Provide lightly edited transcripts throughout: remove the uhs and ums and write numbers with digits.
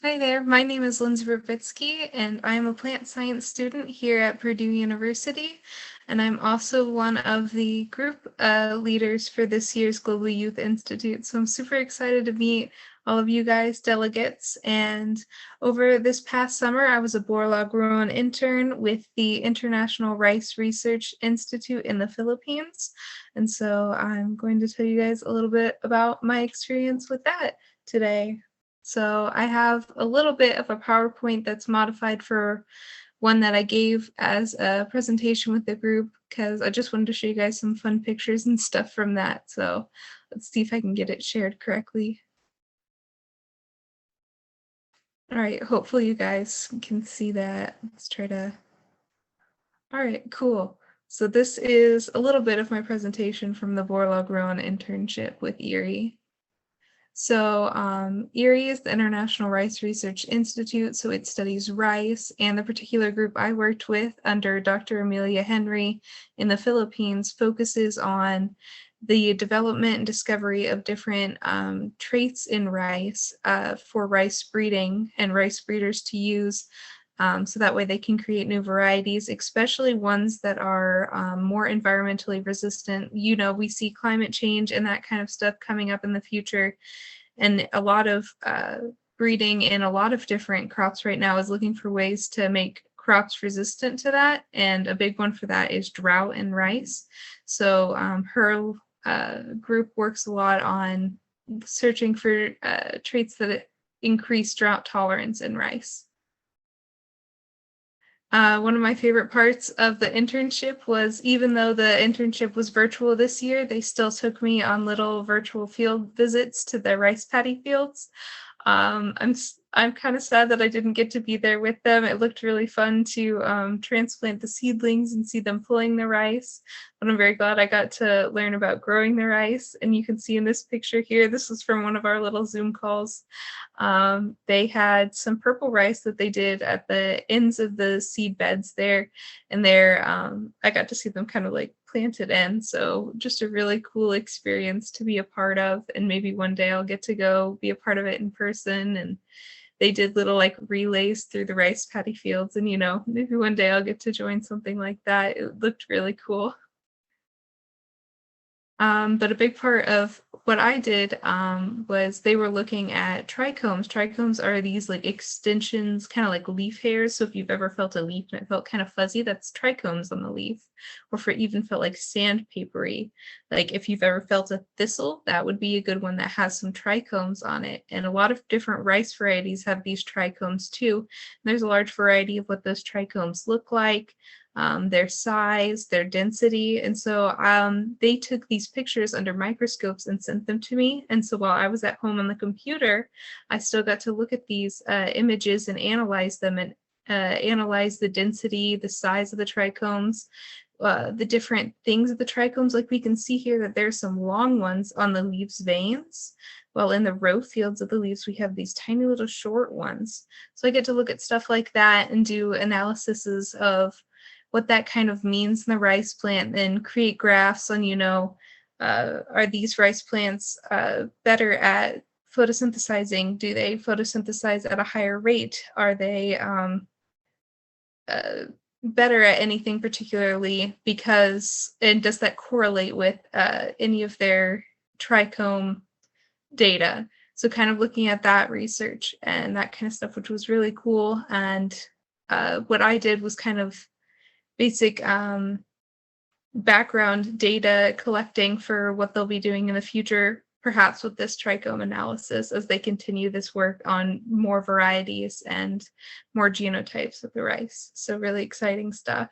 Hi there, my name is Lindsey Berebitsky, and I'm a plant science student here at Purdue University, and I'm also one of the group leaders for this year's Global Youth Institute. So I'm super excited to meet all of you guys, delegates, and over this past summer, I was a Borlaug-Ruan intern with the International Rice Research Institute in the Philippines, and so I'm going to tell you guys a little bit about my experience with that today. So I have a little bit of a PowerPoint that's modified for one that I gave as a presentation with the group because I just wanted to show you guys some fun pictures and stuff from that. So let's see if I can get it shared correctly. All right, hopefully you guys can see that. Let's try to. All right, cool. So this is a little bit of my presentation from the Borlaug-Ruan internship with Erie. So IRRI is the International Rice Research Institute, so it studies rice, and the particular group I worked with under Dr. Amelia Henry in the Philippines focuses on the development and discovery of different traits in rice for rice breeding and rice breeders to use so that way they can create new varieties, especially ones that are more environmentally resistant. You know, we see climate change and that kind of stuff coming up in the future. And a lot of breeding in a lot of different crops right now is looking for ways to make crops resistant to that. And a big one for that is drought in rice. So her group works a lot on searching for traits that increase drought tolerance in rice. One of my favorite parts of the internship was, even though the internship was virtual this year, they still took me on little virtual field visits to the rice paddy fields. I'm kind of sad that I didn't get to be there with them. It looked really fun to transplant the seedlings and see them pulling the rice. But I'm very glad I got to learn about growing the rice. And you can see in this picture here, this was from one of our little Zoom calls. They had some purple rice that they did at the ends of the seed beds there, and I got to see them kind of like planted in. So just a really cool experience to be a part of, and maybe one day I'll get to go be a part of it in person. And they did little like relays through the rice paddy fields, and maybe one day I'll get to join something like that. It looked really cool. But a big part of what I did was they were looking at trichomes. Trichomes are these like extensions, kind of like leaf hairs. So if you've ever felt a leaf and it felt kind of fuzzy, that's trichomes on the leaf. Or if it even felt like sandpapery, like if you've ever felt a thistle, that would be a good one that has some trichomes on it. And a lot of different rice varieties have these trichomes too. There's a large variety of what those trichomes look like. Their size, their density. And so they took these pictures under microscopes and sent them to me. And so while I was at home on the computer, I still got to look at these images and analyze them and analyze the density, the size of the trichomes, the different things of the trichomes. Like we can see here that there's some long ones on the leaves veins. While in the row fields of the leaves, we have these tiny little short ones. So I get to look at stuff like that and do analyses of what that kind of means in the rice plant and create graphs on, are these rice plants better at photosynthesizing? Do they photosynthesize at a higher rate? Are they better at anything particularly? And does that correlate with any of their trichome data? So kind of looking at that research and that kind of stuff, which was really cool. And what I did was kind of basic background data collecting for what they'll be doing in the future, perhaps with this trichome analysis as they continue this work on more varieties and more genotypes of the rice. So really exciting stuff.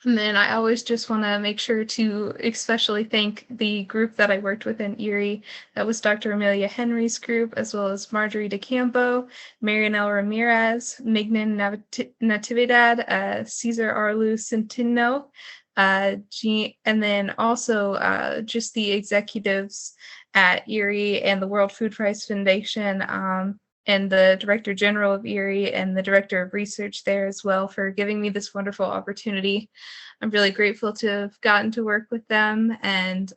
And then I always just want to make sure to especially thank the group that I worked with in Erie. That was Dr. Amelia Henry's group, as well as Marjorie DeCampo, Marianelle Ramirez, Mignon Natividad, Cesar Arlu Centino, and then also just the executives at Erie and the World Food Prize Foundation, and the Director General of Erie and the Director of Research there as well for giving me this wonderful opportunity. I'm really grateful to have gotten to work with them and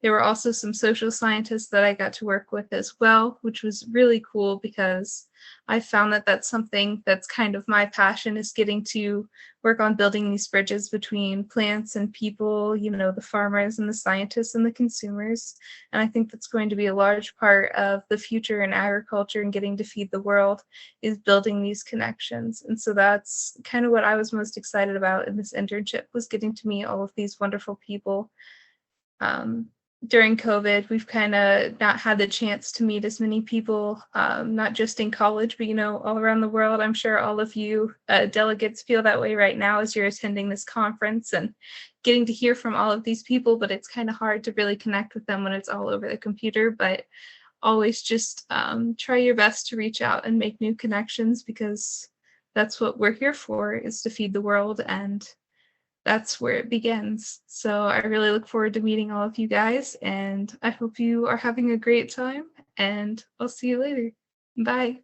There were also some social scientists that I got to work with as well, which was really cool because I found that that's something that's kind of my passion, is getting to work on building these bridges between plants and people, the farmers and the scientists and the consumers. And I think that's going to be a large part of the future in agriculture and getting to feed the world, is building these connections. And so that's kind of what I was most excited about in this internship, was getting to meet all of these wonderful people. um, During COVID, we've kind of not had the chance to meet as many people, not just in college, but all around the world. I'm sure all of you delegates feel that way right now as you're attending this conference and getting to hear from all of these people. But it's kind of hard to really connect with them when it's all over the computer. But always just try your best to reach out and make new connections, because that's what we're here for, is to feed the world, and that's where it begins. So I really look forward to meeting all of you guys, and I hope you are having a great time, and I'll see you later. Bye.